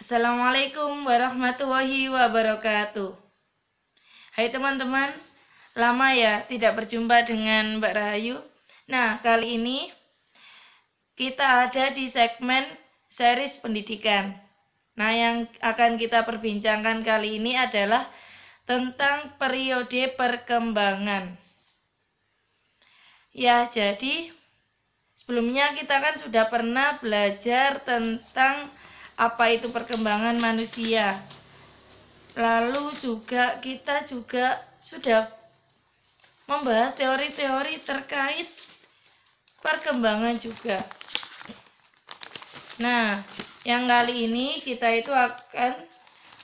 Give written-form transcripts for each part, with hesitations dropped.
Assalamualaikum warahmatullahi wabarakatuh. Hai teman-teman, lama ya tidak berjumpa dengan Mbak Rahayu. Nah, kali ini kita ada di segmen series pendidikan. Nah, yang akan kita perbincangkan kali ini adalah tentang periode perkembangan. Ya, jadi sebelumnya kita kan sudah pernah belajar tentang apa itu perkembangan manusia. Lalu kita juga sudah membahas teori-teori terkait perkembangan juga. Nah, yang kali ini kita itu akan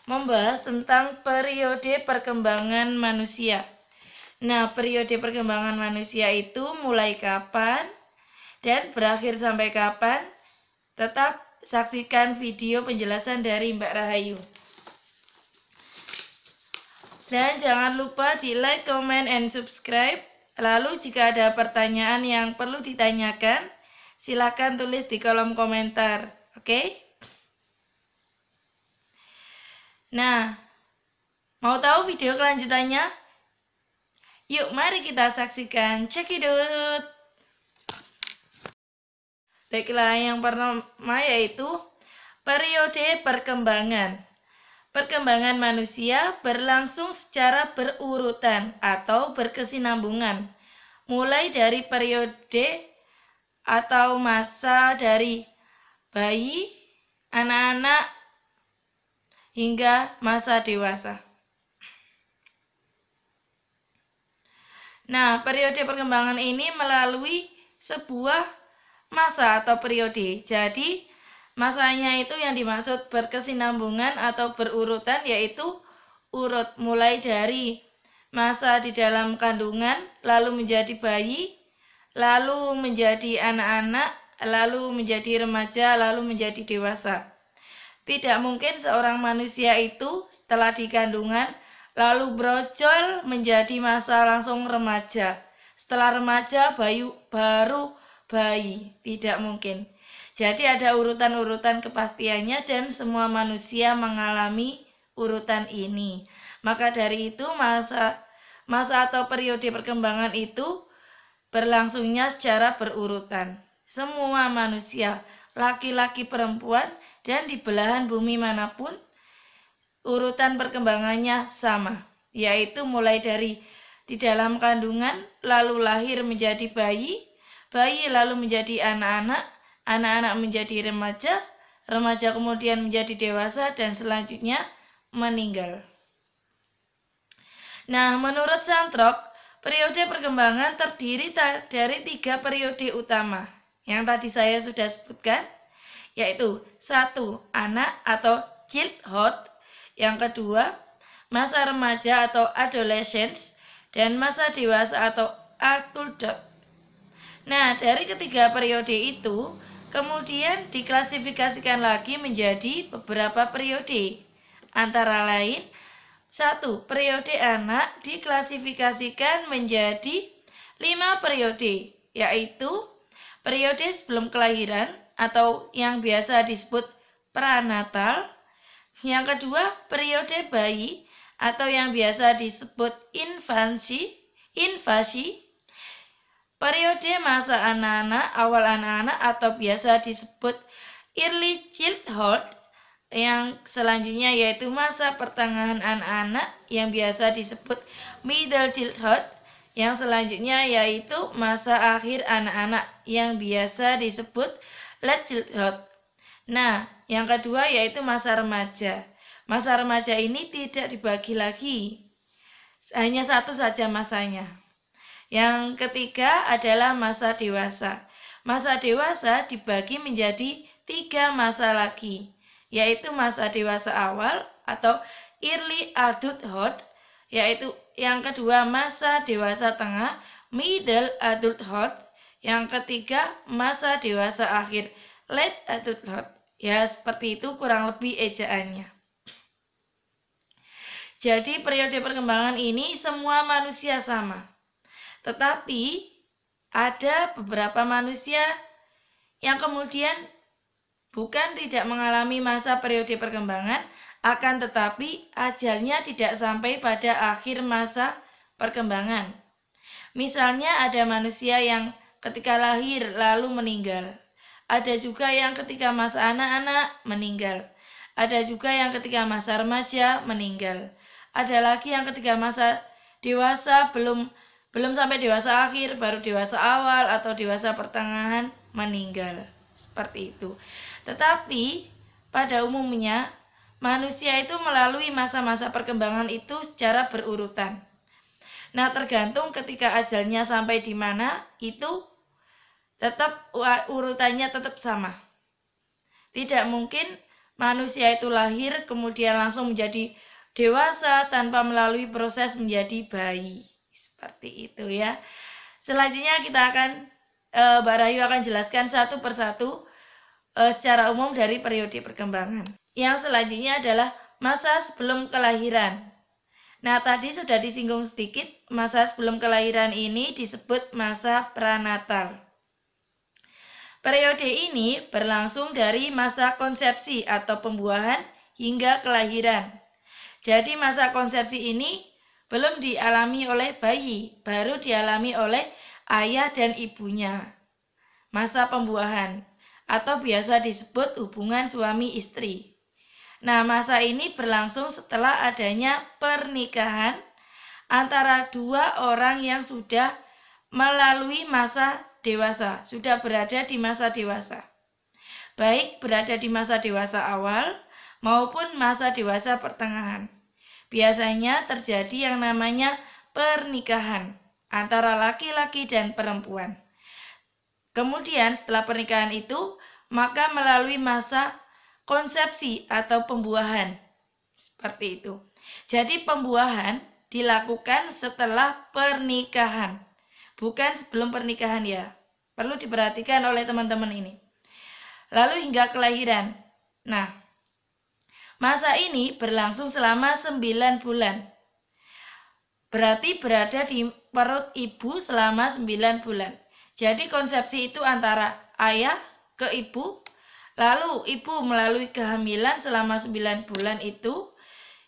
membahas tentang periode perkembangan manusia. Nah, periode perkembangan manusia itu mulai kapan dan berakhir sampai kapan? Tetap saksikan video penjelasan dari Mbak Rahayu. Dan jangan lupa di like, comment, and subscribe. Lalu jika ada pertanyaan yang perlu ditanyakan, silakan tulis di kolom komentar. Oke? Nah, mau tahu video kelanjutannya? Yuk mari kita saksikan. Check it out. Baiklah, yang pertama yaitu periode perkembangan. Perkembangan manusia berlangsung secara berurutan atau berkesinambungan, mulai dari periode atau masa dari bayi, anak-anak, hingga masa dewasa. Nah, periode perkembangan ini melalui sebuah masa atau periode. Jadi, masanya itu yang dimaksud berkesinambungan atau berurutan, yaitu urut mulai dari masa di dalam kandungan, lalu menjadi bayi, lalu menjadi anak-anak, lalu menjadi remaja, lalu menjadi dewasa. Tidak mungkin seorang manusia itu setelah di kandungan lalu brojol menjadi masa langsung remaja. Setelah remaja baru bayi, tidak mungkin. Jadi ada urutan-urutan kepastiannya dan semua manusia mengalami urutan ini. Maka dari itu masa atau periode perkembangan itu berlangsungnya secara berurutan. Semua manusia, laki-laki, perempuan, dan di belahan bumi manapun, urutan perkembangannya sama, yaitu mulai dari di dalam kandungan, lalu lahir menjadi bayi, bayi lalu menjadi anak-anak, anak-anak menjadi remaja, remaja kemudian menjadi dewasa, dan selanjutnya meninggal. Nah, menurut Santrok, periode perkembangan terdiri dari 3 periode utama yang tadi saya sudah sebutkan, yaitu 1. Anak atau childhood, yang kedua masa remaja atau adolescence, dan masa dewasa atau adulthood. Nah, dari ketiga periode itu kemudian diklasifikasikan lagi menjadi beberapa periode, antara lain 1. Periode anak diklasifikasikan menjadi 5 periode, yaitu periode sebelum kelahiran atau yang biasa disebut pranatal. Yang kedua, periode bayi atau yang biasa disebut invasi. Periode masa anak-anak, awal anak-anak atau biasa disebut early childhood. Yang selanjutnya yaitu masa pertengahan anak-anak yang biasa disebut middle childhood. Yang selanjutnya yaitu masa akhir anak-anak yang biasa disebut late childhood. Nah, yang kedua yaitu masa remaja. Masa remaja ini tidak dibagi lagi, hanya satu saja masanya. Yang ketiga adalah masa dewasa. Masa dewasa dibagi menjadi 3 masa lagi, yaitu masa dewasa awal atau early adulthood, yaitu yang kedua masa dewasa tengah, middle adulthood, yang ketiga masa dewasa akhir, late adulthood. Ya, seperti itu kurang lebih ejaannya. Jadi periode perkembangan ini semua manusia sama. Tetapi ada beberapa manusia yang kemudian bukan tidak mengalami masa periode perkembangan, akan tetapi ajalnya tidak sampai pada akhir masa perkembangan. Misalnya ada manusia yang ketika lahir lalu meninggal. Ada juga yang ketika masa anak-anak meninggal. Ada juga yang ketika masa remaja meninggal. Ada lagi yang ketika masa dewasa belum sampai dewasa akhir, baru dewasa awal atau dewasa pertengahan meninggal. Seperti itu. Tetapi pada umumnya manusia itu melalui masa-masa perkembangan itu secara berurutan. Nah, tergantung ketika ajalnya sampai di mana, itu tetap urutannya tetap sama. Tidak mungkin manusia itu lahir kemudian langsung menjadi dewasa tanpa melalui proses menjadi bayi. Seperti itu ya. Selanjutnya kita akan Mbak Rayu akan jelaskan satu persatu secara umum dari periode perkembangan. Yang selanjutnya adalah masa sebelum kelahiran. Nah, tadi sudah disinggung sedikit, masa sebelum kelahiran ini disebut masa pranatal. Periode ini berlangsung dari masa konsepsi atau pembuahan hingga kelahiran. Jadi masa konsepsi ini belum dialami oleh bayi, baru dialami oleh ayah dan ibunya. Masa pembuahan atau biasa disebut hubungan suami istri. Nah, masa ini berlangsung setelah adanya pernikahan antara dua orang yang sudah melalui masa dewasa, sudah berada di masa dewasa. Baik berada di masa dewasa awal maupun masa dewasa pertengahan. Biasanya terjadi yang namanya pernikahan antara laki-laki dan perempuan. Kemudian setelah pernikahan itu, maka melalui masa konsepsi atau pembuahan. Seperti itu. Jadi pembuahan dilakukan setelah pernikahan, bukan sebelum pernikahan ya. Perlu diperhatikan oleh teman-teman ini. Lalu hingga kelahiran. Nah, masa ini berlangsung selama 9 bulan. Berarti berada di perut ibu selama 9 bulan. Jadi konsepsi itu antara ayah ke ibu. Lalu ibu melalui kehamilan selama 9 bulan itu,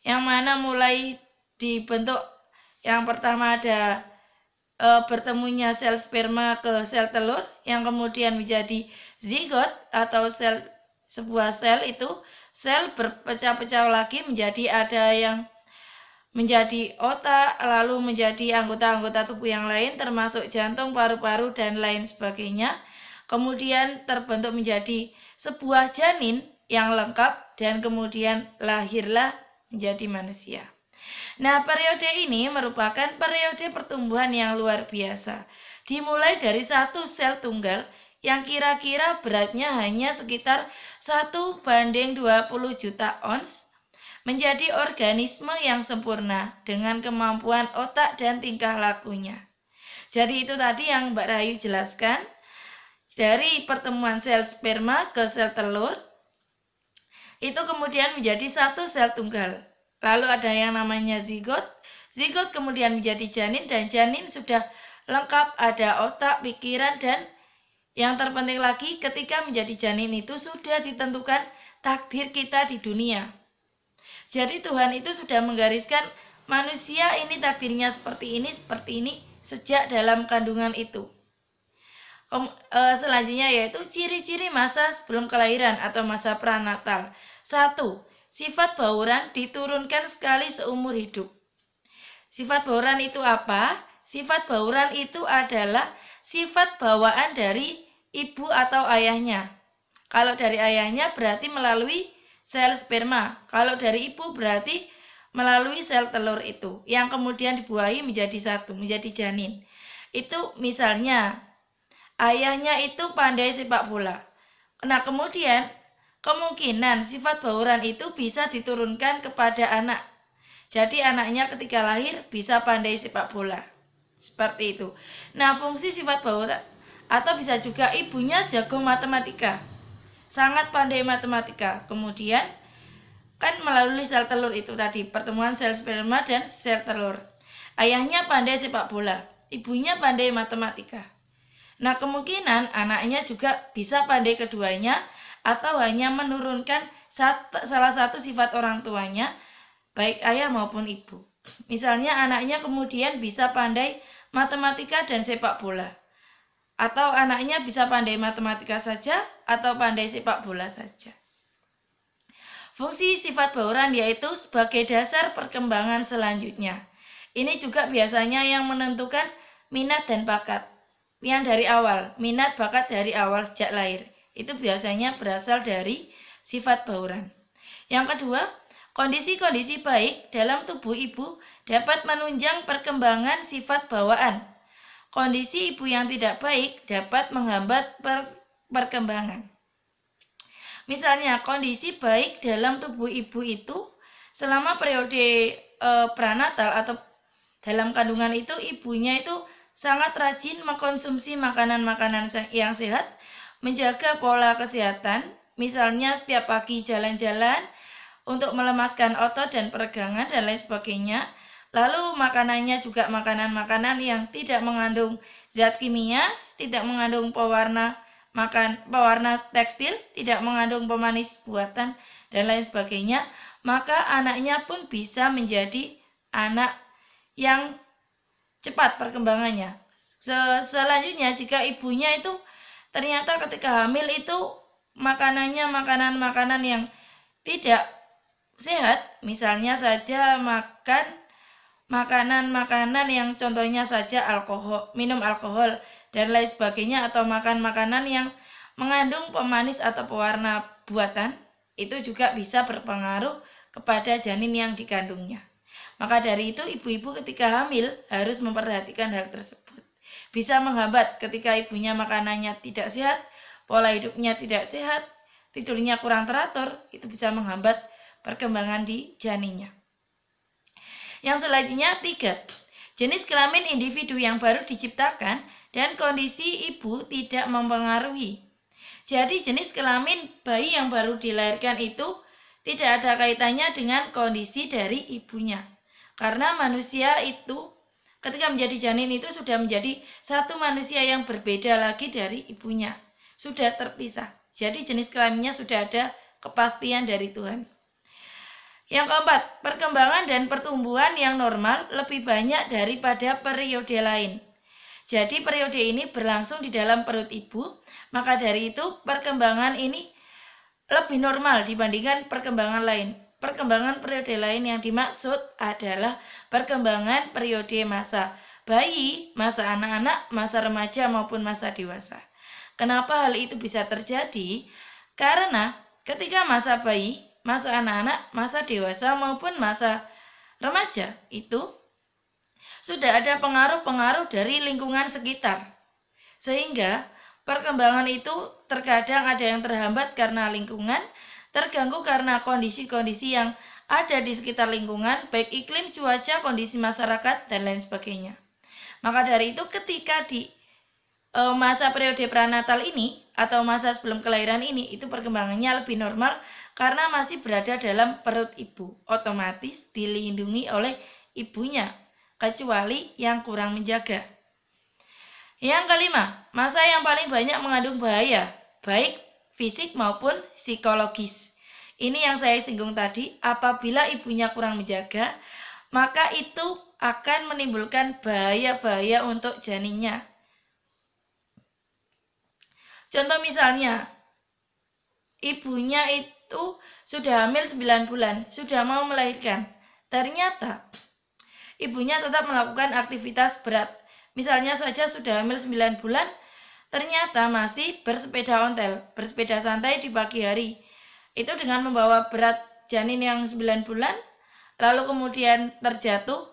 yang mana mulai dibentuk yang pertama ada bertemunya sel sperma ke sel telur, yang kemudian menjadi zigot atau sebuah sel itu, sel berpecah-pecah lagi menjadi ada yang menjadi otak, lalu menjadi anggota-anggota tubuh yang lain termasuk jantung, paru-paru, dan lain sebagainya. Kemudian terbentuk menjadi sebuah janin yang lengkap dan kemudian lahirlah menjadi manusia. Nah, periode ini merupakan periode pertumbuhan yang luar biasa. Dimulai dari satu sel tunggal yang kira-kira beratnya hanya sekitar 1:20 juta ons menjadi organisme yang sempurna dengan kemampuan otak dan tingkah lakunya. Jadi itu tadi yang Mbak Rayu jelaskan. Dari pertemuan sel sperma ke sel telur, itu kemudian menjadi satu sel tunggal. Lalu ada yang namanya zigot. Zigot kemudian menjadi janin, dan janin sudah lengkap, ada otak, pikiran, dan yang terpenting lagi ketika menjadi janin itu sudah ditentukan takdir kita di dunia. Jadi Tuhan itu sudah menggariskan manusia ini takdirnya seperti ini sejak dalam kandungan itu. Selanjutnya yaitu ciri-ciri masa sebelum kelahiran atau masa pranatal. 1. Sifat bauran diturunkan sekali seumur hidup. Sifat bauran itu apa? Sifat bauran itu adalah sifat bawaan dari ibu atau ayahnya. Kalau dari ayahnya berarti melalui sel sperma. Kalau dari ibu berarti melalui sel telur itu, yang kemudian dibuahi menjadi satu, menjadi janin. Itu misalnya ayahnya itu pandai sepak bola. Nah, kemudian kemungkinan sifat bauran itu bisa diturunkan kepada anak. Jadi anaknya ketika lahir bisa pandai sepak bola. Seperti itu. Nah, fungsi sifat bauran atau bisa juga ibunya jago matematika. Sangat pandai matematika. Kemudian kan melalui sel telur itu tadi, pertemuan sel sperma dan sel telur. Ayahnya pandai sepak bola, ibunya pandai matematika. Nah, kemungkinan anaknya juga bisa pandai keduanya atau hanya menurunkan salah satu sifat orang tuanya, baik ayah maupun ibu. Misalnya anaknya kemudian bisa pandai matematika dan sepak bola, atau anaknya bisa pandai matematika saja atau pandai sepak bola saja. Fungsi sifat bauran yaitu sebagai dasar perkembangan selanjutnya. Ini juga biasanya yang menentukan minat dan bakat. Yang dari awal, minat bakat dari awal sejak lahir. Itu biasanya berasal dari sifat bauran. Yang kedua, kondisi-kondisi baik dalam tubuh ibu dapat menunjang perkembangan sifat bawaan. Kondisi ibu yang tidak baik dapat menghambat perkembangan. Misalnya, kondisi baik dalam tubuh ibu itu selama periode pranatal atau dalam kandungan itu, ibunya itu sangat rajin mengkonsumsi makanan-makanan yang sehat, menjaga pola kesehatan, misalnya setiap pagi jalan-jalan untuk melemaskan otot dan peregangan dan lain sebagainya. Lalu makanannya juga makanan-makanan yang tidak mengandung zat kimia, tidak mengandung pewarna tekstil, tidak mengandung pemanis buatan dan lain sebagainya, maka anaknya pun bisa menjadi anak yang cepat perkembangannya. Selanjutnya, jika ibunya itu ternyata ketika hamil itu makanannya makanan-makanan yang tidak sehat, misalnya saja makan makanan-makanan yang contohnya saja minum alkohol dan lain sebagainya, atau makan makanan yang mengandung pemanis atau pewarna buatan, itu juga bisa berpengaruh kepada janin yang dikandungnya. Maka dari itu, ibu-ibu ketika hamil harus memperhatikan hal tersebut. Bisa menghambat ketika ibunya makanannya tidak sehat, pola hidupnya tidak sehat, tidurnya kurang teratur, itu bisa menghambat perkembangan di janinnya. Yang selanjutnya, 3. Jenis kelamin individu yang baru diciptakan dan kondisi ibu tidak mempengaruhi. Jadi jenis kelamin bayi yang baru dilahirkan itu tidak ada kaitannya dengan kondisi dari ibunya. Karena manusia itu ketika menjadi janin itu sudah menjadi satu manusia yang berbeda lagi dari ibunya. Sudah terpisah. Jadi jenis kelaminnya sudah ada kepastian dari Tuhan. Yang keempat, perkembangan dan pertumbuhan yang normal lebih banyak daripada periode lain. Jadi periode ini berlangsung di dalam perut ibu, maka dari itu perkembangan ini lebih normal dibandingkan perkembangan lain. Perkembangan periode lain yang dimaksud adalah perkembangan periode masa bayi, masa anak-anak, masa remaja maupun masa dewasa. Kenapa hal itu bisa terjadi? Karena ketika masa bayi, masa anak-anak, masa dewasa maupun masa remaja itu sudah ada pengaruh-pengaruh dari lingkungan sekitar. Sehingga perkembangan itu terkadang ada yang terhambat karena lingkungan, terganggu karena kondisi-kondisi yang ada di sekitar lingkungan, baik iklim, cuaca, kondisi masyarakat, dan lain sebagainya. Maka dari itu ketika di masa periode pranatal ini atau masa sebelum kelahiran ini, itu perkembangannya lebih normal karena masih berada dalam perut ibu, otomatis dilindungi oleh ibunya, kecuali yang kurang menjaga. Yang kelima, masa yang paling banyak mengandung bahaya, baik fisik maupun psikologis. Ini yang saya singgung tadi, apabila ibunya kurang menjaga, maka itu akan menimbulkan bahaya-bahaya untuk janinnya. Contoh misalnya, ibunya itu sudah hamil 9 bulan, sudah mau melahirkan. Ternyata ibunya tetap melakukan aktivitas berat. Misalnya saja sudah hamil 9 bulan, ternyata masih bersepeda ontel, bersepeda santai di pagi hari. Itu dengan membawa berat janin yang 9 bulan, lalu kemudian terjatuh,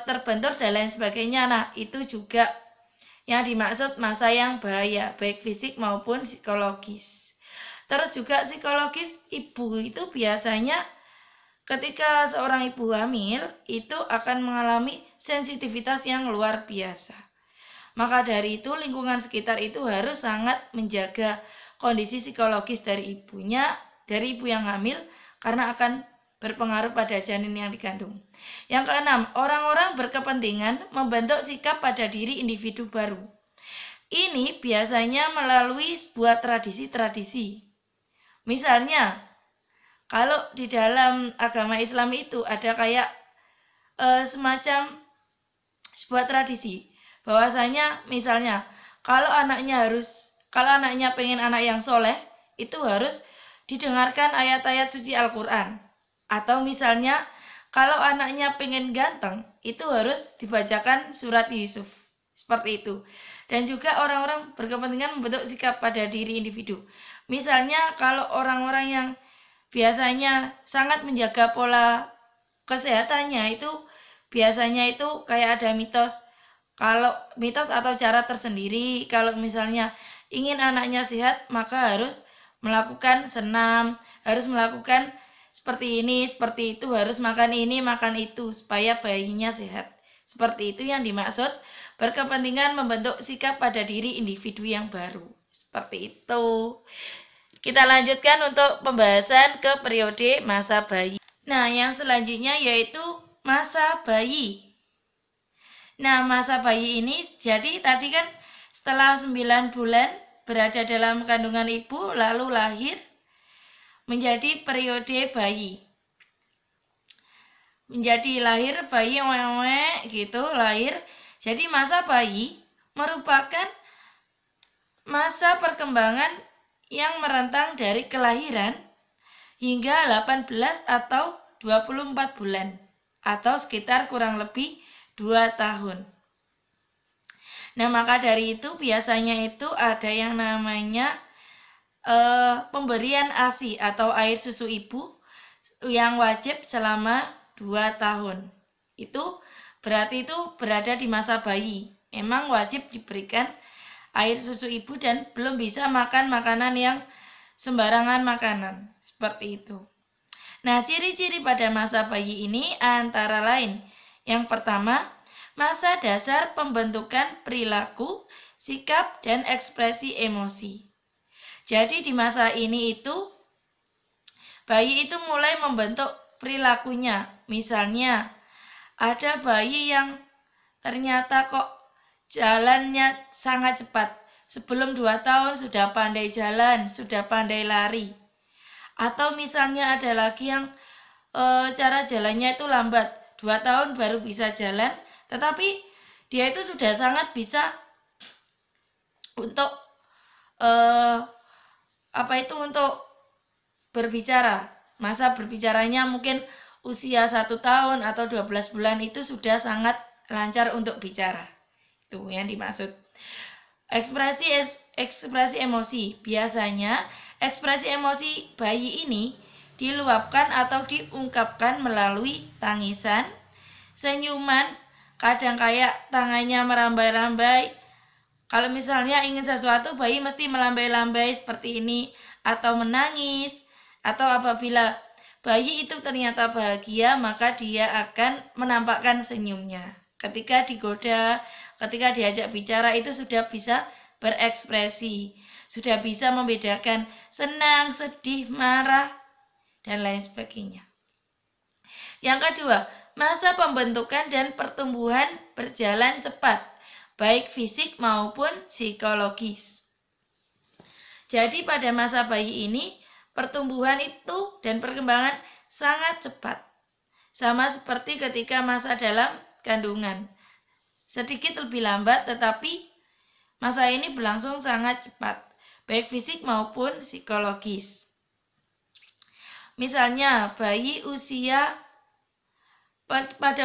terbentur dan lain sebagainya. Nah, itu juga yang dimaksud masa yang bahaya, baik fisik maupun psikologis. Terus juga psikologis, ibu itu biasanya ketika seorang ibu hamil itu akan mengalami sensitivitas yang luar biasa. Maka dari itu lingkungan sekitar itu harus sangat menjaga kondisi psikologis dari ibunya, dari ibu yang hamil, karena akan berpengaruh pada janin yang dikandung. Yang keenam, orang-orang berkepentingan membentuk sikap pada diri individu baru. Ini biasanya melalui sebuah tradisi-tradisi. Misalnya, kalau di dalam agama Islam itu ada kayak semacam sebuah tradisi, bahwasanya misalnya kalau anaknya pengen anak yang soleh, itu harus didengarkan ayat-ayat suci Al-Quran. Atau misalnya kalau anaknya pengen ganteng, itu harus dibacakan surat Yusuf. Seperti itu. Dan juga orang-orang berkepentingan membentuk sikap pada diri individu. Misalnya kalau orang-orang yang biasanya sangat menjaga pola kesehatannya, itu biasanya itu kayak ada mitos. Kalau mitos atau cara tersendiri, kalau misalnya ingin anaknya sehat, maka harus melakukan senam, harus melakukan seperti ini, seperti itu, harus makan ini, makan itu, supaya bayinya sehat. Seperti itu yang dimaksud berkepentingan membentuk sikap pada diri individu yang baru. Seperti itu. Kita lanjutkan untuk pembahasan ke periode masa bayi. Nah, yang selanjutnya yaitu masa bayi. Nah, masa bayi ini jadi tadi kan setelah 9 bulan berada dalam kandungan ibu lalu lahir menjadi periode bayi. Menjadi lahir bayi gitu lahir. Jadi masa bayi merupakan masa perkembangan yang merentang dari kelahiran hingga 18 atau 24 bulan atau sekitar kurang lebih 2 tahun. Nah, maka dari itu biasanya itu ada yang namanya pemberian ASI atau air susu ibu yang wajib selama 2 tahun. Itu berarti itu berada di masa bayi. Memang wajib diberikan air susu ibu dan belum bisa makan makanan yang sembarangan makanan. Seperti itu. Nah, ciri-ciri pada masa bayi ini antara lain. Yang pertama, masa dasar pembentukan perilaku, sikap, dan ekspresi emosi. Jadi di masa ini itu, bayi itu mulai membentuk perilakunya. Misalnya, ada bayi yang ternyata kok jalannya sangat cepat. Sebelum 2 tahun sudah pandai jalan, sudah pandai lari. Atau misalnya ada lagi yang cara jalannya itu lambat, 2 tahun baru bisa jalan, tetapi dia itu sudah sangat bisa untuk untuk berbicara. Masa berbicaranya mungkin usia 1 tahun atau 12 bulan itu sudah sangat lancar untuk bicara. Itu yang dimaksud. Ekspresi emosi. Biasanya ekspresi emosi bayi ini diluapkan atau diungkapkan melalui tangisan, senyuman, kadang kayak tangannya merambai-rambai. Kalau misalnya ingin sesuatu, bayi mesti melambai-lambai seperti ini, atau menangis, atau apabila bayi itu ternyata bahagia, maka dia akan menampakkan senyumnya. Ketika digoda, ketika diajak bicara, itu sudah bisa berekspresi, sudah bisa membedakan senang, sedih, marah, dan lain sebagainya. Yang kedua, masa pembentukan dan pertumbuhan berjalan cepat, baik fisik maupun psikologis. Jadi pada masa bayi ini, pertumbuhan itu dan perkembangan sangat cepat. Sama seperti ketika masa dalam kandungan. Sedikit lebih lambat, tetapi masa ini berlangsung sangat cepat, baik fisik maupun psikologis. Misalnya, pada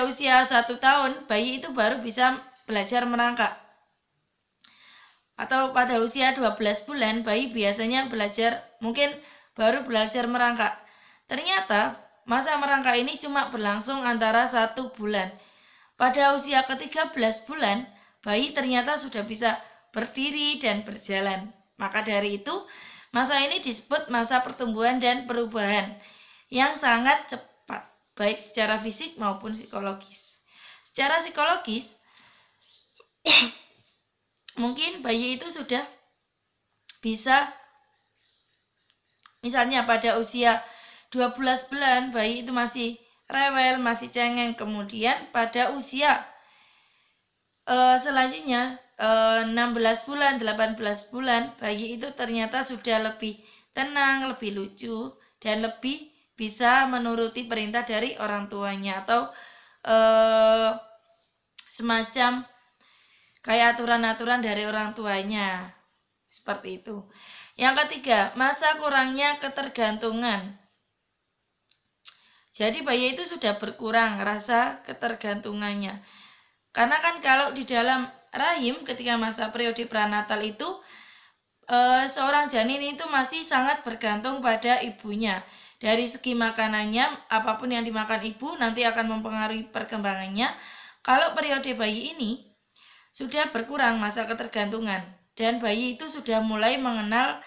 usia 1 tahun, bayi itu baru bisa belajar merangkak. Atau pada usia 12 bulan, bayi biasanya mungkin baru belajar merangkak. Ternyata, masa merangkak ini cuma berlangsung antara 1 bulan. Pada usia ke-13 bulan, bayi ternyata sudah bisa berdiri dan berjalan. Maka dari itu, masa ini disebut masa pertumbuhan dan perubahan yang sangat cepat, baik secara fisik maupun psikologis. Secara psikologis, mungkin bayi itu sudah bisa, misalnya pada usia 12 bulan, bayi itu masih rewel, masih cengeng. Kemudian pada usia selanjutnya 16 bulan, 18 bulan, bayi itu ternyata sudah lebih tenang, lebih lucu, dan lebih bisa menuruti perintah dari orang tuanya atau semacam kayak aturan-aturan dari orang tuanya. Seperti itu. Yang ketiga, masa kurangnya ketergantungan. Jadi bayi itu sudah berkurang rasa ketergantungannya. Karena kan kalau di dalam rahim ketika masa periode pranatal itu seorang janin itu masih sangat bergantung pada ibunya. Dari segi makanannya, apapun yang dimakan ibu nanti akan mempengaruhi perkembangannya. Kalau periode bayi ini sudah berkurang masa ketergantungan dan bayi itu sudah mulai mengenal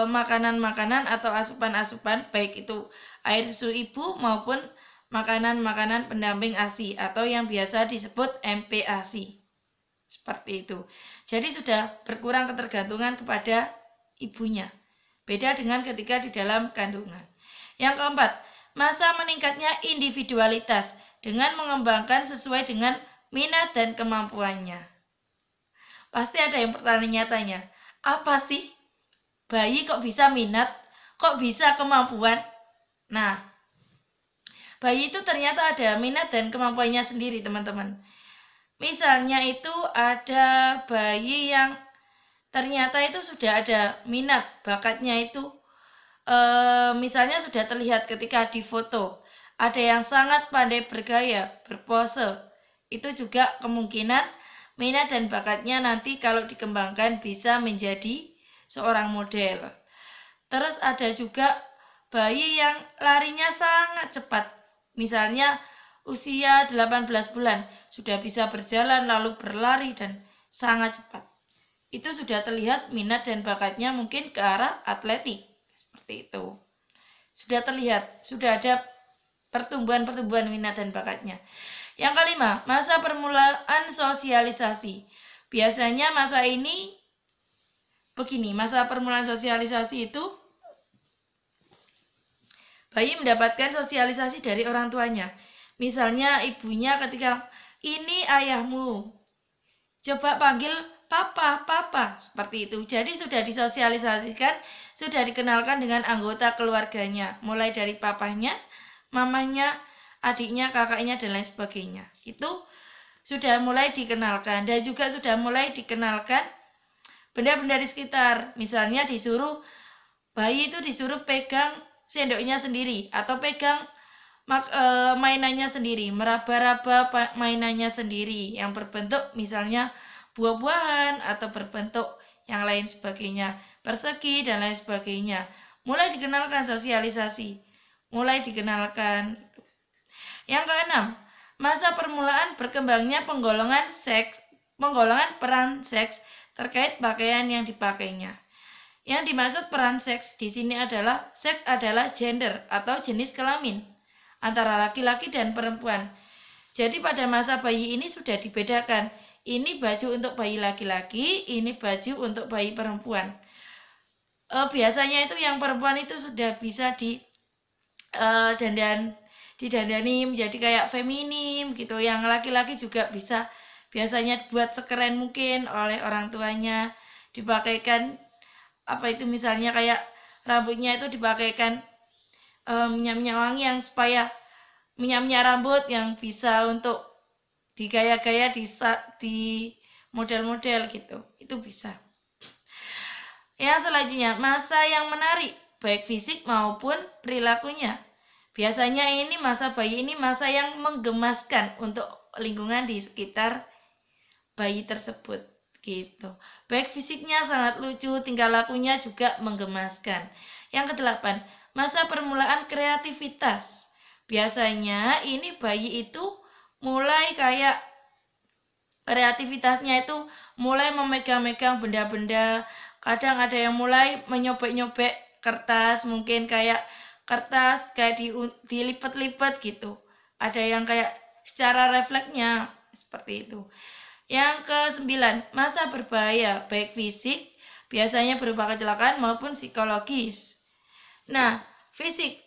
makanan-makanan atau asupan-asupan, baik itu air susu ibu maupun makanan-makanan pendamping ASI atau yang biasa disebut MPASI. Seperti itu. Jadi sudah berkurang ketergantungan kepada ibunya. Beda dengan ketika di dalam kandungan. Yang keempat, masa meningkatnya individualitas dengan mengembangkan sesuai dengan minat dan kemampuannya. Pasti ada yang pertanyaan-tanya, apa sih bayi kok bisa minat, kok bisa kemampuan? Nah, bayi itu ternyata ada minat dan kemampuannya sendiri, teman-teman. Misalnya itu ada bayi yang ternyata itu sudah ada minat, bakatnya itu misalnya sudah terlihat ketika di foto. Ada yang sangat pandai bergaya, berpose. Itu juga kemungkinan minat dan bakatnya nanti kalau dikembangkan bisa menjadi seorang model. Terus ada juga bayi yang larinya sangat cepat. Misalnya usia 18 bulan sudah bisa berjalan lalu berlari dan sangat cepat. Itu sudah terlihat minat dan bakatnya mungkin ke arah atletik. Seperti itu. Sudah terlihat, sudah ada pertumbuhan minat dan bakatnya. Yang kelima, masa permulaan sosialisasi. Biasanya masa ini begini, masa permulaan sosialisasi itu bayi mendapatkan sosialisasi dari orang tuanya. Misalnya ibunya ketika, ini ayahmu, coba panggil papa, papa, seperti itu. Jadi sudah disosialisasikan, sudah dikenalkan dengan anggota keluarganya, mulai dari papanya, mamanya, adiknya, kakaknya, dan lain sebagainya. Itu sudah mulai dikenalkan, dan juga sudah mulai dikenalkan benda-benda di sekitar. Misalnya disuruh, bayi itu disuruh pegang sendoknya sendiri, atau pegang mainannya sendiri, meraba-raba mainannya sendiri, yang berbentuk misalnya buah-buahan, atau berbentuk yang lain sebagainya, persegi, dan lain sebagainya. Mulai dikenalkan sosialisasi, mulai dikenalkan. Yang keenam, masa permulaan berkembangnya penggolongan peran seks terkait pakaian yang dipakainya. Yang dimaksud peran seks di sini adalah seks adalah gender atau jenis kelamin antara laki-laki dan perempuan. Jadi pada masa bayi ini sudah dibedakan. Ini baju untuk bayi laki-laki, ini baju untuk bayi perempuan. Biasanya itu yang perempuan itu sudah bisa didandani menjadi kayak feminim gitu. Yang laki-laki juga bisa biasanya buat sekeren mungkin oleh orang tuanya, dipakaikan misalnya kayak rambutnya itu dipakaikan minyak-minyak wangi yang supaya minyak-minyak rambut yang bisa untuk digaya-gaya di model-model gitu, itu bisa. Yang selanjutnya, masa yang menarik baik fisik maupun perilakunya. Biasanya ini masa bayi ini masa yang menggemaskan untuk lingkungan di sekitar bayi tersebut gitu. Baik fisiknya sangat lucu, tingkah lakunya juga menggemaskan. Yang kedelapan, masa permulaan kreativitas. Biasanya ini bayi itu mulai kayak kreativitasnya itu mulai memegang-megang benda-benda. Kadang ada yang mulai menyobek-nyobek kertas, mungkin kayak kertas kayak dilipat-lipat gitu. Ada yang kayak secara refleksnya seperti itu. Yang ke-9, masa berbahaya baik fisik, biasanya berupa kecelakaan maupun psikologis. Nah, fisik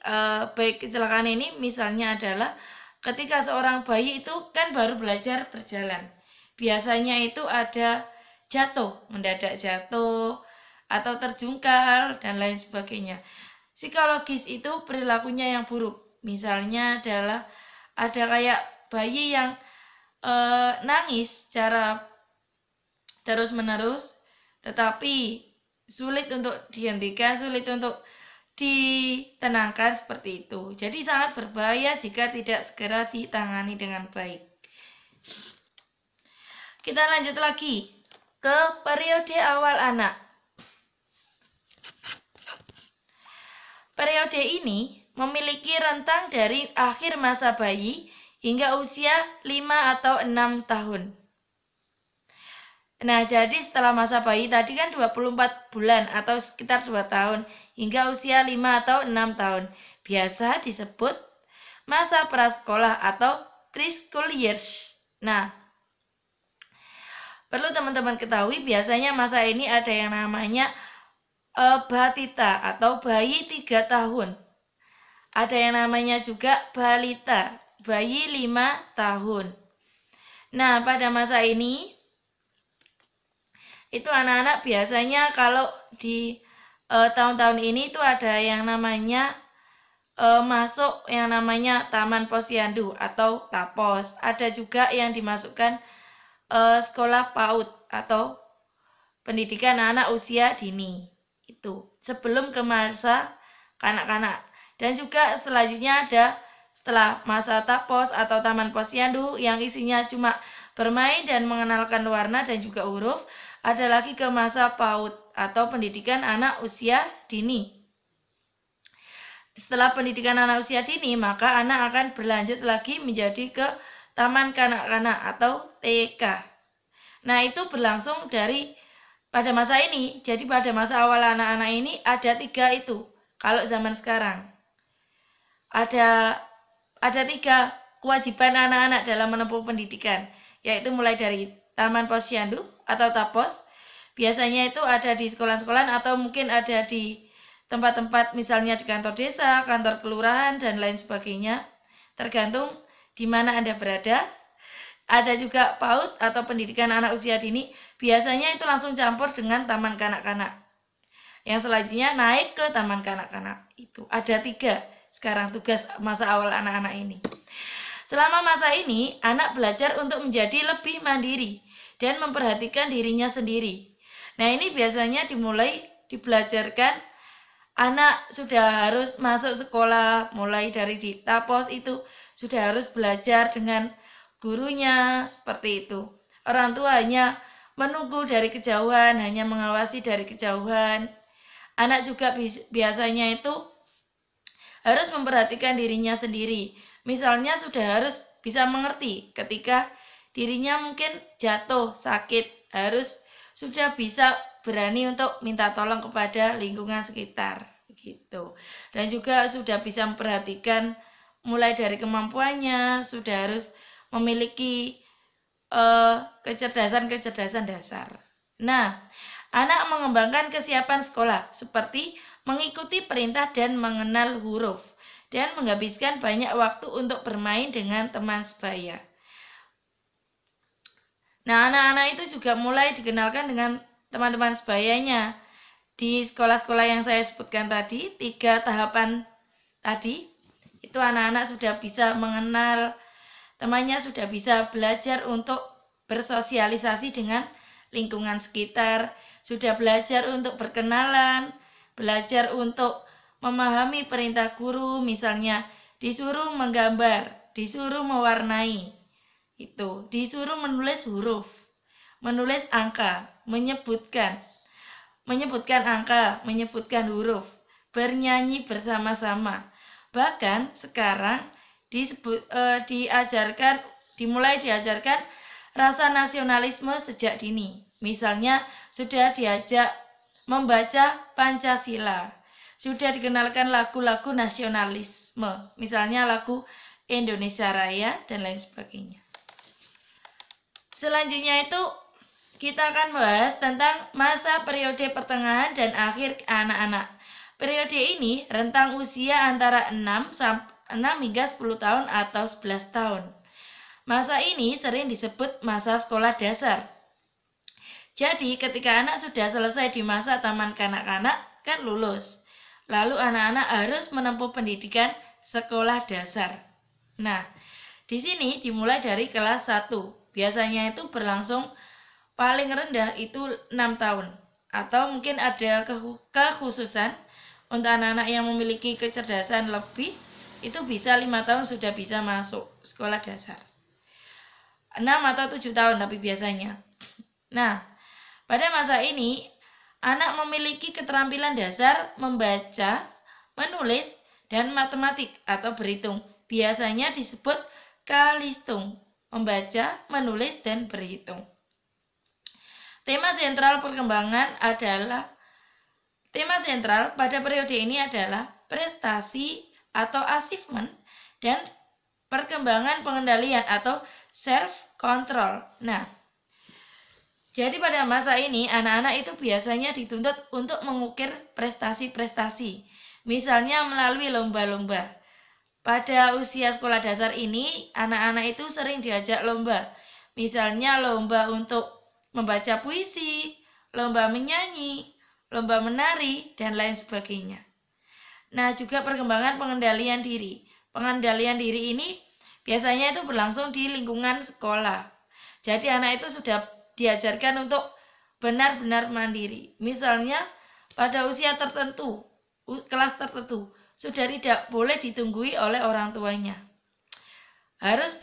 baik kecelakaan ini misalnya adalah ketika seorang bayi itu kan baru belajar berjalan. biasanya itu ada jatuh, mendadak jatuh, atau terjungkal, dan lain sebagainya. Psikologis itu perilakunya yang buruk. Misalnya adalah ada kayak bayi yang nangis secara terus-menerus, tetapi sulit untuk dihentikan, sulit untuk ditenangkan seperti itu. Jadi sangat berbahaya jika tidak segera ditangani dengan baik. Kita lanjut lagi ke periode awal anak. Periode ini memiliki rentang dari akhir masa bayi hingga usia 5 atau 6 tahun. Nah, jadi setelah masa bayi tadi kan 24 bulan atau sekitar 2 tahun hingga usia 5 atau 6 tahun. Biasa disebut masa prasekolah atau preschool years. Nah, perlu teman-teman ketahui biasanya masa ini ada yang namanya batita atau bayi 3 tahun. Ada yang namanya juga balita, bayi 5 tahun. Nah, pada masa ini itu anak-anak biasanya kalau di tahun-tahun ini itu ada yang namanya masuk yang namanya Taman Posyandu atau TAPOS. Ada juga yang dimasukkan sekolah PAUD atau pendidikan anak usia dini. Itu sebelum ke masa kanak-kanak. Dan juga selanjutnya ada setelah masa TAPOS atau Taman Posyandu yang isinya cuma bermain dan mengenalkan warna dan juga huruf. Ada lagi ke masa PAUD atau pendidikan anak usia dini. Setelah pendidikan anak usia dini, maka anak akan berlanjut lagi menjadi ke Taman Kanak-kanak atau TK. Nah, itu berlangsung dari pada masa ini. Jadi pada masa awal anak-anak ini ada 3 itu. Kalau zaman sekarang ada 3 kewajiban anak-anak dalam menempuh pendidikan, yaitu mulai dari Taman Posyandu atau TAPOS. Biasanya itu ada di sekolah-sekolah atau mungkin ada di tempat-tempat misalnya di kantor desa, kantor kelurahan, dan lain sebagainya. Tergantung di mana Anda berada. Ada juga PAUD atau pendidikan anak usia dini. Biasanya itu langsung campur dengan Taman Kanak-kanak. Yang selanjutnya naik ke Taman Kanak-kanak. Itu ada 3 sekarang tugas masa awal anak-anak ini. Selama masa ini, anak belajar untuk menjadi lebih mandiri dan memperhatikan dirinya sendiri. Nah, ini biasanya dimulai dibelajarkan anak sudah harus masuk sekolah, mulai dari di TAPOS itu sudah harus belajar dengan gurunya, seperti itu. Orang tua hanya menunggu dari kejauhan, hanya mengawasi dari kejauhan. Anak juga biasanya itu harus memperhatikan dirinya sendiri. Misalnya sudah harus bisa mengerti ketika dirinya mungkin jatuh, sakit, harus sudah bisa berani untuk minta tolong kepada lingkungan sekitar gitu. Dan juga sudah bisa memperhatikan mulai dari kemampuannya, sudah harus memiliki kecerdasan dasar. Nah, anak mengembangkan kesiapan sekolah seperti mengikuti perintah dan mengenal huruf dan menghabiskan banyak waktu untuk bermain dengan teman sebaya. Nah, anak-anak itu juga mulai dikenalkan dengan teman-teman sebayanya. Di sekolah-sekolah yang saya sebutkan tadi, 3 tahapan tadi, itu anak-anak sudah bisa mengenal temannya, sudah bisa belajar untuk bersosialisasi dengan lingkungan sekitar, sudah belajar untuk berkenalan, belajar untuk memahami perintah guru, misalnya disuruh menggambar, disuruh mewarnai, itu disuruh menulis huruf, menulis angka, menyebutkan angka, menyebutkan huruf, bernyanyi bersama-sama. Bahkan sekarang dimulai diajarkan rasa nasionalisme sejak dini. Misalnya sudah diajak membaca Pancasila, sudah dikenalkan lagu-lagu nasionalisme, misalnya lagu Indonesia Raya dan lain sebagainya. Selanjutnya itu kita akan membahas tentang masa periode pertengahan dan akhir anak-anak. Periode ini rentang usia antara 6 hingga 10 tahun atau 11 tahun. Masa ini sering disebut masa sekolah dasar. Jadi ketika anak sudah selesai di masa taman kanak-kanak, kan lulus. Lalu anak-anak harus menempuh pendidikan sekolah dasar. Nah, di sini dimulai dari kelas 1. Biasanya itu berlangsung paling rendah itu 6 tahun. Atau mungkin ada kekhususan untuk anak-anak yang memiliki kecerdasan lebih, itu bisa 5 tahun sudah bisa masuk sekolah dasar. 6 atau 7 tahun tapi biasanya. Nah, pada masa ini, anak memiliki keterampilan dasar membaca, menulis, dan matematik atau berhitung. Biasanya disebut kalistung, membaca, menulis, dan berhitung. Tema sentral pada periode ini adalah prestasi atau achievement dan perkembangan pengendalian atau self control. Nah, jadi pada masa ini anak-anak itu biasanya dituntut untuk mengukir prestasi-prestasi, misalnya melalui lomba-lomba. Pada usia sekolah dasar ini, anak-anak itu sering diajak lomba, misalnya lomba untuk membaca puisi, lomba menyanyi, lomba menari, dan lain sebagainya. Nah, juga perkembangan pengendalian diri. Pengendalian diri ini biasanya itu berlangsung di lingkungan sekolah. Jadi anak itu sudah diajarkan untuk benar-benar mandiri. Misalnya pada usia tertentu, kelas tertentu, sudah tidak boleh ditunggui oleh orang tuanya. Harus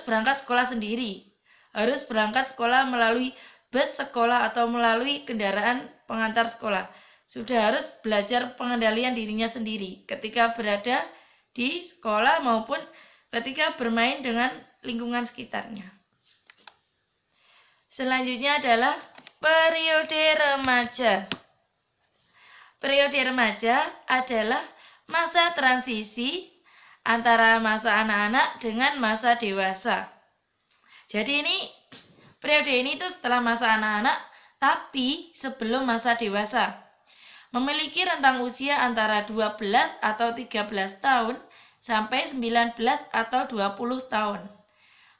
berangkat sekolah sendiri. Harus berangkat sekolah melalui bus sekolah atau melalui kendaraan pengantar sekolah. Sudah harus belajar pengendalian dirinya sendiri ketika berada di sekolah maupun ketika bermain dengan lingkungan sekitarnya. Selanjutnya adalah periode remaja. Periode remaja adalah masa transisi antara masa anak-anak dengan masa dewasa. Jadi periode ini tuh setelah masa anak-anak tapi sebelum masa dewasa. Memiliki rentang usia antara 12 atau 13 tahun sampai 19 atau 20 tahun.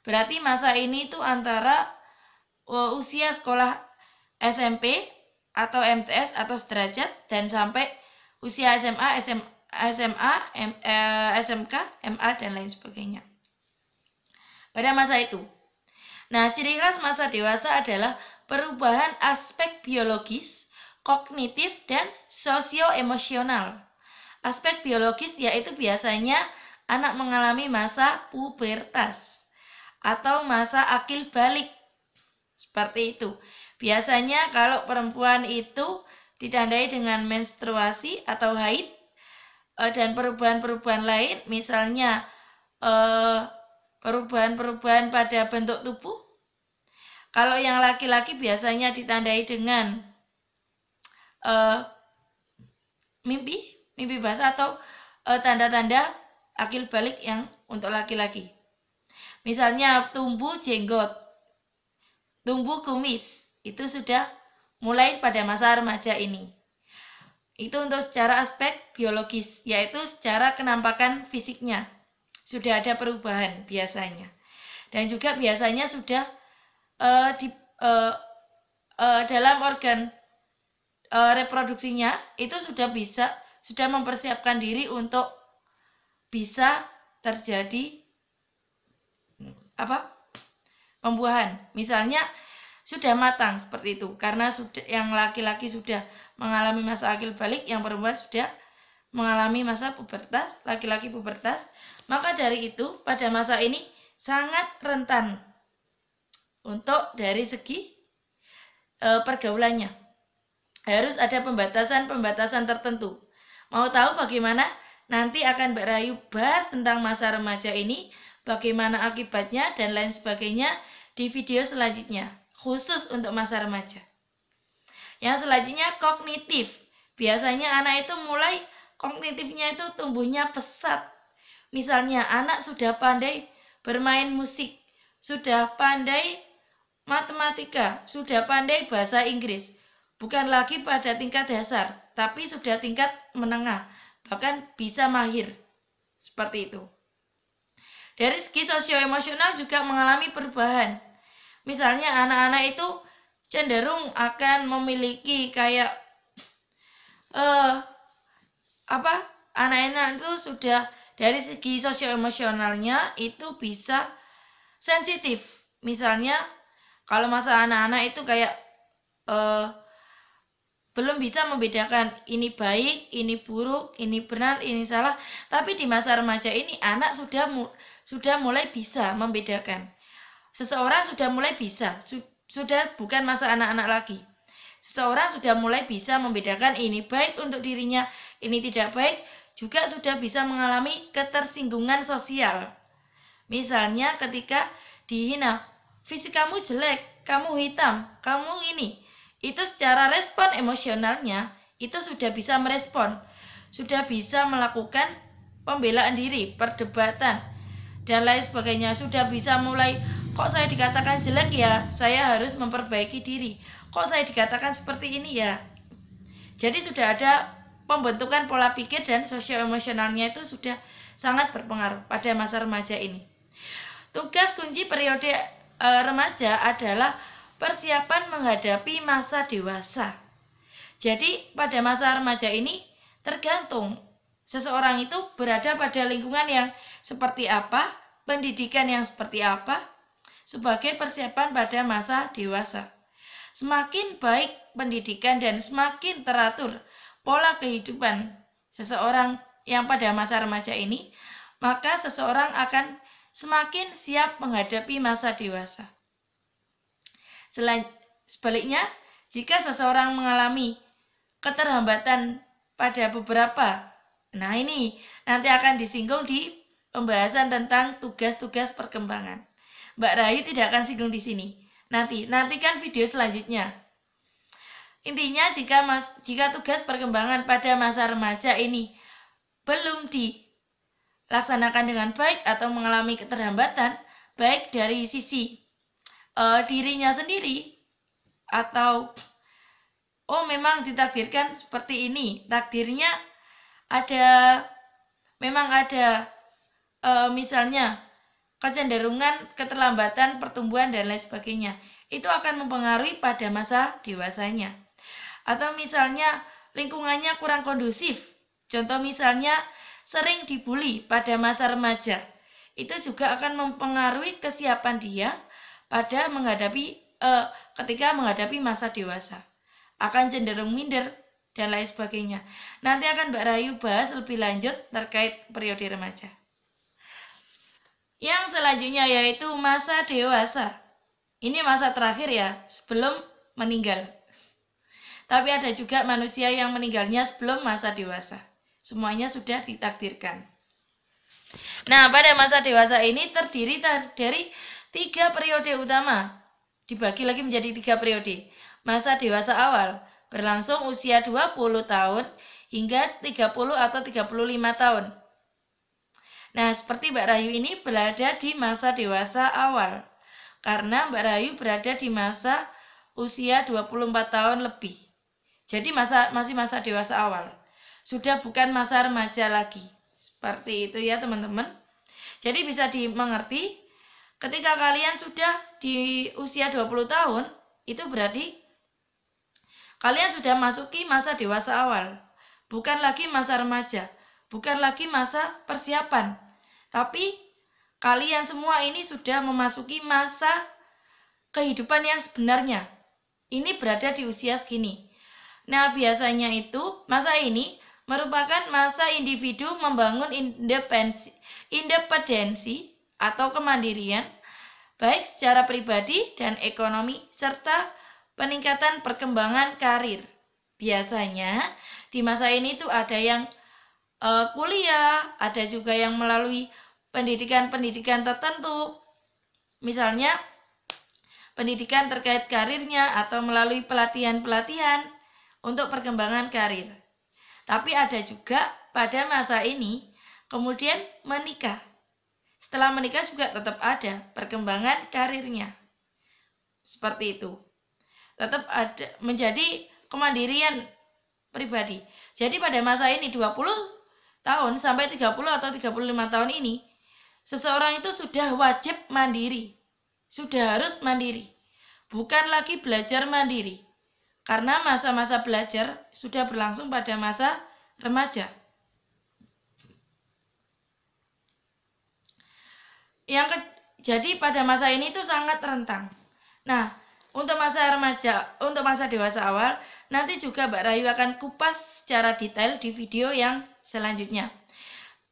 Berarti masa ini tuh antara usia sekolah SMP atau MTS atau sederajat dan sampai usia SMA, SMK, MA, dan lain sebagainya. Pada masa itu. Nah, ciri khas masa dewasa adalah perubahan aspek biologis, kognitif, dan sosio-emosional. Aspek biologis yaitu biasanya anak mengalami masa pubertas atau masa akil balik. Seperti itu. Biasanya kalau perempuan itu ditandai dengan menstruasi atau haid dan perubahan-perubahan lain, misalnya perubahan-perubahan pada bentuk tubuh. Kalau yang laki-laki biasanya ditandai dengan mimpi basah atau tanda-tanda akil balik yang untuk laki-laki. Misalnya tumbuh jenggot, tumbuh kumis, itu sudah mulai pada masa remaja ini. Itu untuk secara aspek biologis, yaitu secara kenampakan fisiknya. Sudah ada perubahan biasanya. Dan juga biasanya sudah dalam organ reproduksinya itu sudah mempersiapkan diri untuk bisa terjadi pembuahan. Misalnya sudah matang seperti itu, karena yang laki-laki sudah mengalami masa akil balik, yang perempuan sudah mengalami masa pubertas, laki-laki pubertas. Maka dari itu pada masa ini sangat rentan untuk dari segi pergaulannya. Harus ada pembatasan tertentu. Mau tahu bagaimana? Nanti akan Mbak Rayu bahas tentang masa remaja ini, bagaimana akibatnya dan lain sebagainya di video selanjutnya, khusus untuk masa remaja. Yang selanjutnya kognitif. Biasanya anak itu mulai kognitifnya itu tumbuhnya pesat. Misalnya anak sudah pandai bermain musik, sudah pandai matematika, sudah pandai bahasa Inggris. Bukan lagi pada tingkat dasar, tapi sudah tingkat menengah, bahkan bisa mahir. Seperti itu. Dari segi sosioemosional juga mengalami perubahan. Misalnya anak-anak itu cenderung akan memiliki kayak anak-anak itu sudah dari segi sosioemosionalnya itu bisa sensitif. Misalnya kalau masa anak-anak itu kayak belum bisa membedakan ini baik, ini buruk, ini benar, ini salah. Tapi di masa remaja ini anak sudah mulai bisa membedakan. Seseorang sudah mulai bisa, sudah bukan masa anak-anak lagi. Seseorang sudah mulai bisa membedakan ini baik untuk dirinya, ini tidak baik, juga sudah bisa mengalami ketersinggungan sosial. Misalnya ketika dihina, fisik kamu jelek, kamu hitam, kamu ini. Itu secara respon emosionalnya, itu sudah bisa merespon, sudah bisa melakukan pembelaan diri, perdebatan, dan lain sebagainya. Sudah bisa mulai, kok saya dikatakan jelek ya, saya harus memperbaiki diri. Kok saya dikatakan seperti ini ya. Jadi sudah ada pembentukan pola pikir dan sosio-emosionalnya itu sudah sangat berpengaruh pada masa remaja ini. Tugas kunci periode remaja adalah persiapan menghadapi masa dewasa. Jadi pada masa remaja ini tergantung seseorang itu berada pada lingkungan yang seperti apa, pendidikan yang seperti apa, sebagai persiapan pada masa dewasa. Semakin baik pendidikan dan semakin teratur pola kehidupan seseorang yang pada masa remaja ini, maka seseorang akan semakin siap menghadapi masa dewasa. Sebaliknya, jika seseorang mengalami keterlambatan pada beberapa, nah ini nanti akan disinggung di pembahasan tentang tugas-tugas perkembangan. Mbak Rayu tidak akan singgung di sini. Nantikan video selanjutnya. Intinya jika tugas perkembangan pada masa remaja ini belum dilaksanakan dengan baik atau mengalami keterlambatan, baik dari sisi dirinya sendiri atau memang ditakdirkan seperti ini, takdirnya memang ada misalnya kecenderungan keterlambatan pertumbuhan dan lain sebagainya, itu akan mempengaruhi pada masa dewasanya. Atau misalnya lingkungannya kurang kondusif, contoh misalnya sering dibully pada masa remaja, itu juga akan mempengaruhi kesiapan dia pada ketika menghadapi masa dewasa, akan cenderung minder dan lain sebagainya. Nanti akan Mbak Rayu bahas lebih lanjut terkait periode remaja. Yang selanjutnya yaitu masa dewasa. Ini masa terakhir ya, sebelum meninggal. Tapi ada juga manusia yang meninggalnya sebelum masa dewasa. Semuanya sudah ditakdirkan. Nah, pada masa dewasa ini terdiri dari 3 periode utama. Dibagi lagi menjadi 3 periode. Masa dewasa awal berlangsung usia 20 tahun hingga 30 atau 35 tahun. Nah, seperti Mbak Rayu ini berada di masa dewasa awal. Karena Mbak Rayu berada di masa usia 24 tahun lebih. Jadi masih masa dewasa awal. Sudah bukan masa remaja lagi. Seperti itu ya teman-teman. Jadi bisa dimengerti ketika kalian sudah di usia 20 tahun, itu berarti kalian sudah masuki masa dewasa awal. Bukan lagi masa remaja, bukan lagi masa persiapan. Tapi kalian semua ini sudah memasuki masa kehidupan yang sebenarnya. Ini berada di usia segini. Nah, biasanya itu masa ini merupakan masa individu membangun independensi atau kemandirian, baik secara pribadi dan ekonomi, serta peningkatan perkembangan karir. Biasanya di masa ini tuh ada yang kuliah, ada juga yang melalui pendidikan-pendidikan tertentu, misalnya pendidikan terkait karirnya atau melalui pelatihan-pelatihan untuk perkembangan karir. Tapi ada juga pada masa ini kemudian menikah. Setelah menikah juga tetap ada perkembangan karirnya. Seperti itu. Tetap ada menjadi kemandirian pribadi. Jadi pada masa ini 20 tahun sampai 30 atau 35 tahun ini seseorang itu sudah wajib mandiri, sudah harus mandiri, bukan lagi belajar mandiri, karena masa-masa belajar sudah berlangsung pada masa remaja. Jadi pada masa ini itu sangat rentan. Nah, untuk masa remaja, untuk masa dewasa awal, nanti juga Mbak Rayu akan kupas secara detail di video yang selanjutnya.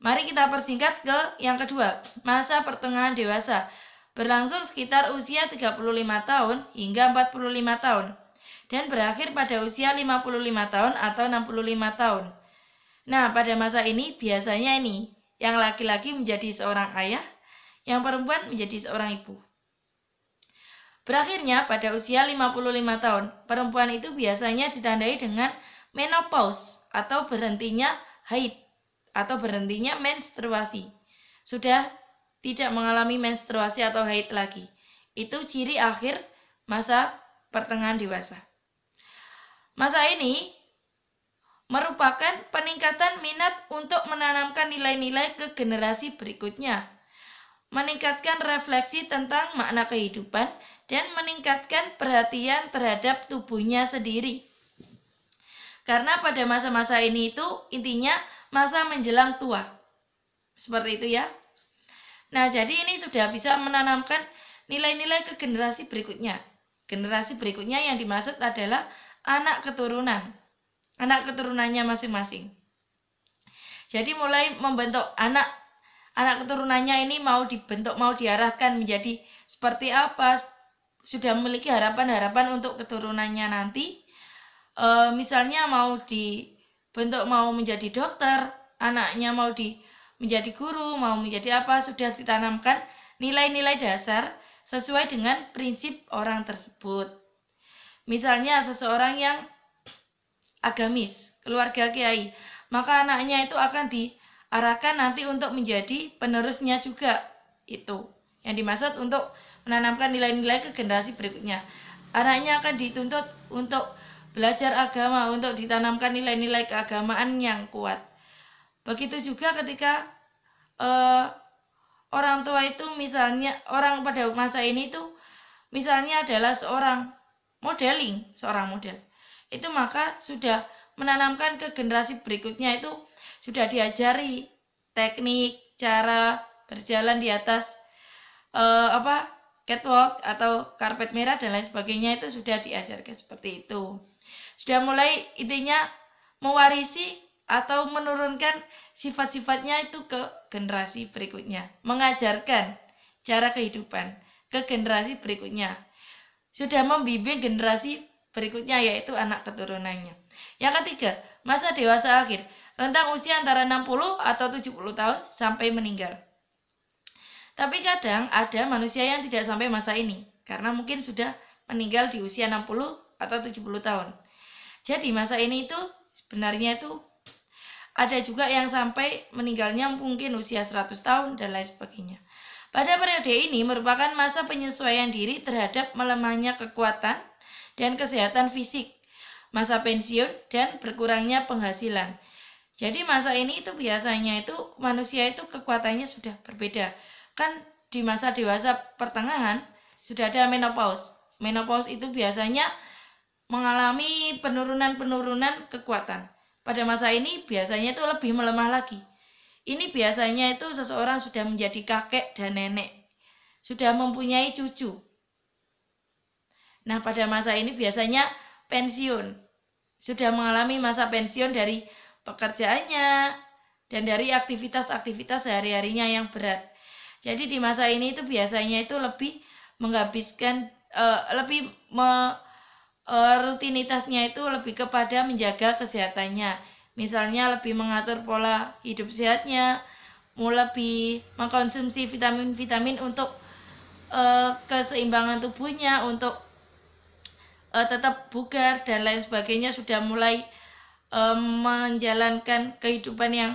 Mari kita persingkat ke yang kedua, masa pertengahan dewasa, berlangsung sekitar usia 35 tahun hingga 45 tahun, dan berakhir pada usia 55 tahun atau 65 tahun. Nah, pada masa ini biasanya yang laki-laki menjadi seorang ayah, yang perempuan menjadi seorang ibu. Berakhirnya pada usia 55 tahun, perempuan itu biasanya ditandai dengan menopause atau berhentinya haid atau berhentinya menstruasi. Sudah tidak mengalami menstruasi atau haid lagi. Itu ciri akhir masa pertengahan dewasa. Masa ini merupakan peningkatan minat untuk menanamkan nilai-nilai ke generasi berikutnya, meningkatkan refleksi tentang makna kehidupan, dan meningkatkan perhatian terhadap tubuhnya sendiri. Karena pada masa-masa ini itu intinya masa menjelang tua. Seperti itu ya. Nah, jadi ini sudah bisa menanamkan nilai-nilai ke generasi berikutnya. Generasi berikutnya yang dimaksud adalah anak keturunan. Anak keturunannya masing-masing. Jadi mulai membentuk anak keturunannya ini mau dibentuk, mau diarahkan menjadi seperti apa, sudah memiliki harapan-harapan untuk keturunannya nanti. Misalnya mau dibentuk mau menjadi dokter, anaknya mau menjadi guru, mau menjadi apa, sudah ditanamkan nilai-nilai dasar sesuai dengan prinsip orang tersebut. Misalnya seseorang yang agamis, keluarga kiai, maka anaknya itu akan diarahkan nanti untuk menjadi penerusnya juga. Itu yang dimaksud untuk menanamkan nilai-nilai ke generasi berikutnya. Anaknya akan dituntut untuk belajar agama, untuk ditanamkan nilai-nilai keagamaan yang kuat. Begitu juga ketika orang tua itu, misalnya orang pada masa ini tuh misalnya adalah seorang model, itu maka sudah menanamkan ke generasi berikutnya, itu sudah diajari teknik cara berjalan di atas catwalk atau karpet merah dan lain sebagainya, itu sudah diajarkan seperti itu. Sudah mulai intinya mewarisi atau menurunkan sifat-sifatnya itu ke generasi berikutnya, mengajarkan cara kehidupan ke generasi berikutnya, sudah membimbing generasi berikutnya yaitu anak keturunannya. Yang ketiga, masa dewasa akhir, rentang usia antara 60 atau 70 tahun sampai meninggal. Tapi kadang ada manusia yang tidak sampai masa ini, karena mungkin sudah meninggal di usia 60 atau 70 tahun. Jadi masa ini itu sebenarnya itu ada juga yang sampai meninggalnya mungkin usia 100 tahun dan lain sebagainya. Pada periode ini merupakan masa penyesuaian diri terhadap melemahnya kekuatan dan kesehatan fisik, masa pensiun dan berkurangnya penghasilan. Jadi masa ini itu biasanya itu manusia itu kekuatannya sudah berbeda. Kan di masa dewasa pertengahan sudah ada menopause. Menopause itu biasanya mengalami penurunan kekuatan. Pada masa ini biasanya itu lebih melemah lagi. Ini biasanya itu seseorang sudah menjadi kakek dan nenek, sudah mempunyai cucu. Nah, pada masa ini biasanya pensiun, sudah mengalami masa pensiun dari pekerjaannya dan dari aktivitas-aktivitas sehari-harinya yang berat. Jadi di masa ini itu biasanya itu lebih menghabiskan rutinitasnya itu lebih kepada menjaga kesehatannya. Misalnya lebih mengatur pola hidup sehatnya, lebih mengkonsumsi vitamin-vitamin untuk keseimbangan tubuhnya, untuk tetap bugar dan lain sebagainya, sudah mulai menjalankan kehidupan yang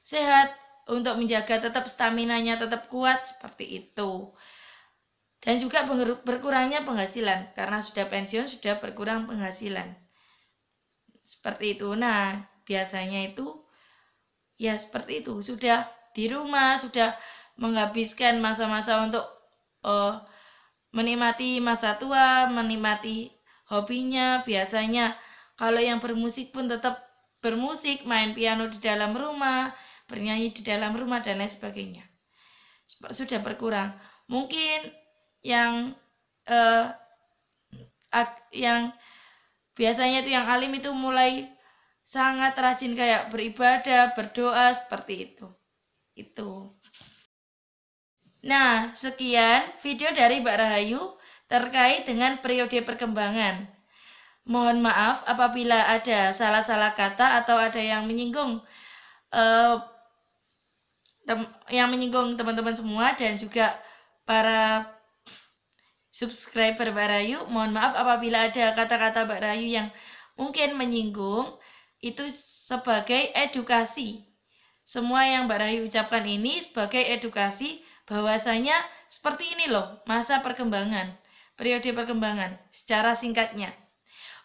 sehat untuk menjaga tetap staminanya tetap kuat seperti itu. Dan juga berkurangnya penghasilan karena sudah pensiun, sudah berkurang penghasilan seperti itu. Nah, biasanya itu ya seperti itu, sudah di rumah, sudah menghabiskan masa-masa untuk menikmati masa tua, menikmati hobinya. Biasanya kalau yang bermusik pun tetap bermusik, main piano di dalam rumah, bernyanyi di dalam rumah, dan lain sebagainya. Sudah berkurang. Mungkin yang biasanya itu yang alim itu mulai sangat rajin kayak beribadah, berdoa seperti itu. Nah, sekian video dari Mbak Rahayu terkait dengan periode perkembangan. Mohon maaf apabila ada salah-salah kata atau ada yang menyinggung teman-teman semua dan juga para subscriber Mbak Rahayu. Mohon maaf apabila ada kata-kata Mbak Rahayu yang mungkin menyinggung. Itu sebagai edukasi. Semua yang Mbak Rahayu ucapkan ini sebagai edukasi bahwasanya seperti ini loh masa perkembangan, periode perkembangan secara singkatnya.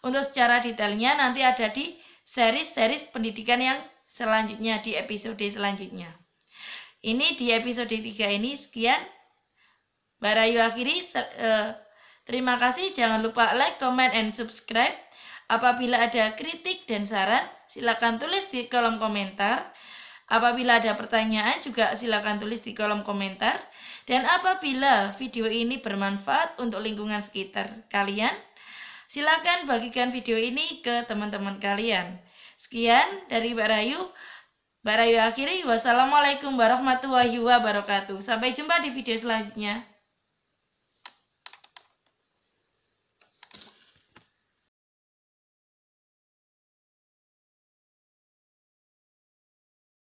Untuk secara detailnya nanti ada di series pendidikan yang selanjutnya, di episode selanjutnya. Ini di episode 3 ini sekian. Mbak Rahayu akhiri. Terima kasih. Jangan lupa like, comment, and subscribe. Apabila ada kritik dan saran, silakan tulis di kolom komentar. Apabila ada pertanyaan juga silakan tulis di kolom komentar. Dan apabila video ini bermanfaat untuk lingkungan sekitar kalian, silakan bagikan video ini ke teman-teman kalian. Sekian dari Mbak Rahayu. Mbak Rahayu akhiri. Wassalamualaikum warahmatullahi wabarakatuh. Sampai jumpa di video selanjutnya.